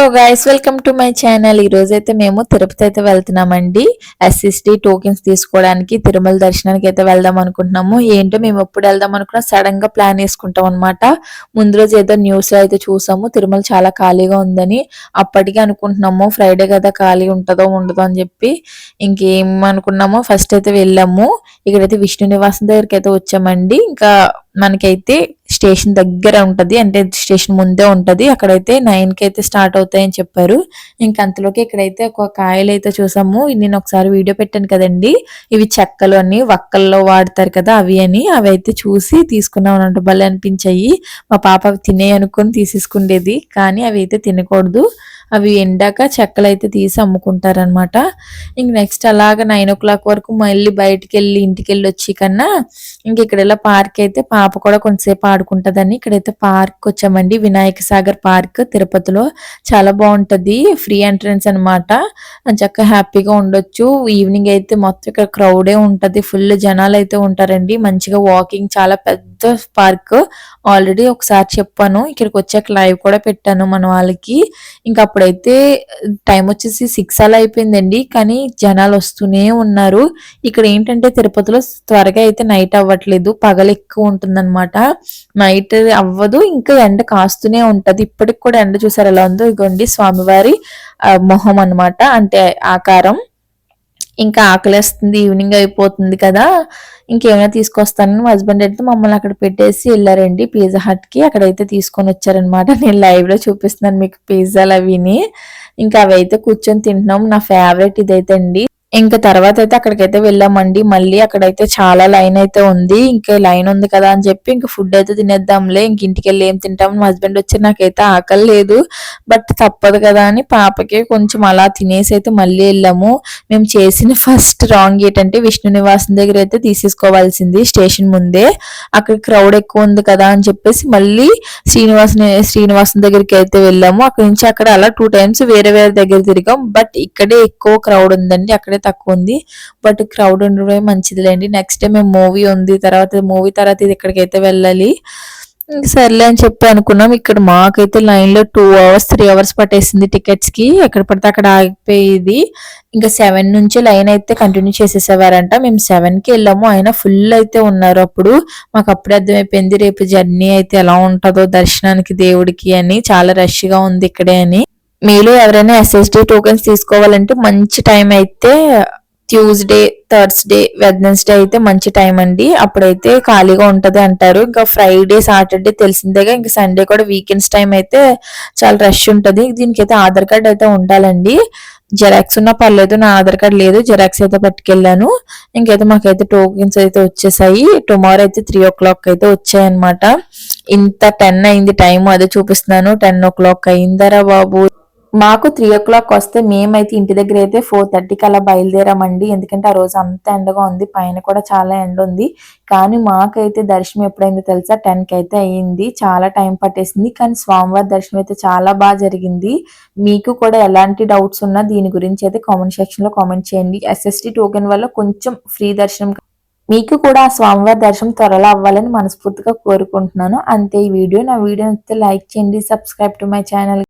Hello guys, welcome to my channel. ఈ రోజు అయితే మేము తిరుపతి అయితే వెళ్తున్నామండి. ఎస్ఎస్డి టోకెన్స్ తీసుకోవడానికి తిరుమల దర్శనానికి అయితే వెళ్దాం అనుకుంటున్నాము. ఏంటో మేము ఎప్పుడు వెళ్దాం అనుకున్నా సడన్ గా ప్లాన్ వేసుకుంటాం అనమాట. ముందు రోజు ఏదో న్యూస్ లో అయితే చూసాము తిరుమల చాలా ఖాళీగా ఉందని. అప్పటికే అనుకుంటున్నాము ఫ్రైడే కదా ఖాళీ ఉంటుందో ఉండదో అని చెప్పి ఇంకేం అనుకున్నామో ఫస్ట్ అయితే వెళ్ళాము. ఇక్కడైతే విష్ణు నివాసం దగ్గరికి అయితే వచ్చామండి. ఇంకా మనకైతే స్టేషన్ దగ్గర ఉంటది, అంటే స్టేషన్ ముందే ఉంటది. అక్కడైతే 9 కి అయితే స్టార్ట్ అవుతాయని చెప్పారు. ఇంక అంతలోకి ఇక్కడైతే ఒక కాయలు అయితే చూసాము. నేను ఒకసారి వీడియో పెట్టాను కదండి, ఇవి చెక్కలు అని వక్కల్లో వాడతారు కదా అవి అని. అవి అయితే చూసి తీసుకున్నాం అన్నట్టు, భలే అనిపించాయి. మా పాప అవి తినే అనుకుని తీసేసుకుండేది, కానీ అవి అయితే తినకూడదు. అవి ఎండాక చెక్కలు అయితే తీసి అమ్ముకుంటారనమాట. ఇంక నెక్స్ట్ అలాగ 9 o'clock వరకు మళ్ళీ బయటికి వెళ్ళి ఇంటికి వెళ్ళి వచ్చి కన్నా ఇంక ఇక్కడ ఇలా పార్క్ అయితే పాప కూడా కొంతసేపు ఆడుకుంటదని ఇక్కడైతే పార్క్ వచ్చామండి. వినాయక సాగర్ పార్క్ తిరుపతిలో చాలా బాగుంటది. ఫ్రీ ఎంట్రన్స్ అనమాట. చక్కగా హ్యాపీగా ఉండొచ్చు. ఈవినింగ్ అయితే మొత్తం ఇక్కడ క్రౌడే ఉంటది, ఫుల్ జనాలు అయితే ఉంటారండి. మంచిగా వాకింగ్, చాలా పెద్ద పార్క్. ఆల్రెడీ ఒకసారి చెప్పాను, ఇక్కడికి వచ్చాక లైవ్ కూడా పెట్టాను మన వాళ్ళకి. ఇంకా అప్పుడైతే టైం వచ్చేసి 6 అలా అయిపోయిందండి, కానీ జనాలు వస్తూనే ఉన్నారు. ఇక్కడ ఏంటంటే తిరుపతిలో త్వరగా అయితే నైట్ అవ్వట్లేదు, పగలు ఎక్కువ ఉంటుందన్నమాట. నైట్ అవ్వదు, ఇంకా ఎండ కాస్తూనే ఉంటది. ఇప్పటికి కూడా ఎండ చూసారు ఎలా ఉందో. ఇగోండి స్వామివారి మొహం అన్నమాట, అంటే ఆకారం. ఇంకా ఆకలేస్తుంది, ఈవినింగ్ అయిపోతుంది కదా, ఇంకేమైనా తీసుకొస్తానని మా హస్బెండ్ అయితే మమ్మల్ని అక్కడ పెట్టేసి వెళ్ళారండి పిజ్జా హట్ కి. అక్కడైతే తీసుకొని వచ్చారనమాట. నేను లైవ్ లో చూపిస్తున్నాను మీకు పిజ్జాలు అవిని. ఇంకా అవి అయితే కూర్చొని తింటున్నాం. నా ఫేవరెట్ ఇదైతే అండి. ఇంకా తర్వాత అయితే అక్కడికైతే వెళ్ళామండి. మళ్ళీ అక్కడైతే చాలా లైన్ అయితే ఉంది. ఇంకా లైన్ ఉంది కదా అని చెప్పి ఇంకా ఫుడ్ అయితే తినేద్దాంలే, ఇంక ఇంటికి వెళ్ళి ఏం తింటాం. మా హస్బెండ్ వచ్చి నాకైతే ఆకలి లేదు, బట్ తప్పదు కదా అని పాపకి కొంచెం అలా తినేసి అయితే మళ్ళీ వెళ్ళాము. మేము చేసిన ఫస్ట్ రాంగ్ ఏంటంటే విష్ణు నివాసం దగ్గర అయితే తీసేసుకోవాల్సింది స్టేషన్ ముందే. అక్కడ క్రౌడ్ ఎక్కువ ఉంది కదా అని చెప్పేసి మళ్ళీ శ్రీనివాసం దగ్గరికి అయితే వెళ్ళాము. అక్కడ నుంచి అక్కడ అలా 2 times వేరే వేరే దగ్గర తిరిగాం. బట్ ఇక్కడే ఎక్కువ క్రౌడ్ ఉందండి, అక్కడే తక్కువ ఉంది. బట్ క్రౌడ్ ఉండడమే మంచిదిలేండి. నెక్స్ట్ డే మేము మూవీ ఉంది, మూవీ తర్వాత ఇది ఇక్కడికైతే వెళ్ళాలి. సర్లే అని చెప్పి అనుకున్నాం. ఇక్కడ మాకైతే లైన్ లో 2 hours 3 hours పట్టేసింది టికెట్స్ కి. ఎక్కడ పడితే అక్కడ ఆగిపోయేది. ఇంకా 7 నుంచి లైన్ అయితే కంటిన్యూ చేసేసేవారంట. మేము 7 కి వెళ్ళాము, అయినా ఫుల్ అయితే ఉన్నారు. అప్పుడు మాకు అప్పుడే అర్థమైపోయింది రేపు జర్నీ అయితే ఎలా ఉంటుందో దర్శనానికి దేవుడికి అని. చాలా రష్ గా ఉంది ఇక్కడే అని. మీలో ఎవరైనా ఎస్ఎస్డి టోకెన్స్ తీసుకోవాలంటే మంచి టైం అయితే ట్యూస్డే, థర్స్డే, వెడ్నెస్డే అయితే మంచి టైం అండి. అప్పుడైతే ఖాళీగా ఉంటది అంటారు. ఇంకా ఫ్రైడే, సాటర్డే తెలిసిందేగా. ఇంకా సండే కూడా వీకెండ్స్ టైం అయితే చాలా రష్ ఉంటది. దీనికైతే ఆధార్ కార్డ్ అయితే ఉండాలండి. జెరాక్స్ ఉన్నా పర్లేదు, నా ఆధార్ కార్డ్ లేదు, జెరాక్స్ అయితే పట్టుకెళ్ళాను. ఇంకైతే మాకైతే టోకెన్స్ అయితే వచ్చేసాయి. టుమారో అయితే 3 o'clock అయితే వచ్చాయన్నమాట. ఇంత 10 అయింది టైం, అదే చూపిస్తున్నాను. 10 o'clock అయిందరా బాబు. మాకు 3 o'clock వస్తే మేమైతే ఇంటి దగ్గర అయితే 4:30కి అలా బయలుదేరామండి. ఎందుకంటే ఆ రోజు అంత ఎండగా ఉంది, పైన కూడా చాలా ఎండ ఉంది. కానీ మాకైతే దర్శనం ఎప్పుడైందో తెలుసా, 10కి అయితే అయ్యింది. చాలా టైం పట్టేసింది, కానీ స్వామివారి దర్శనం అయితే చాలా బాగా జరిగింది. మీకు కూడా ఎలాంటి డౌట్స్ ఉన్నా దీని గురించి అయితే కామెంట్ సెక్షన్ లో కామెంట్ చేయండి. ఎస్ఎస్టీ టోకెన్ వల్ల కొంచెం ఫ్రీ దర్శనం, మీకు కూడా ఆ స్వామివారి దర్శనం త్వరలో అవ్వాలని మనస్ఫూర్తిగా కోరుకుంటున్నాను. అంతే ఈ వీడియో. నా వీడియో నచ్చితే లైక్ చేయండి, సబ్స్క్రైబ్ టు మై ఛానల్.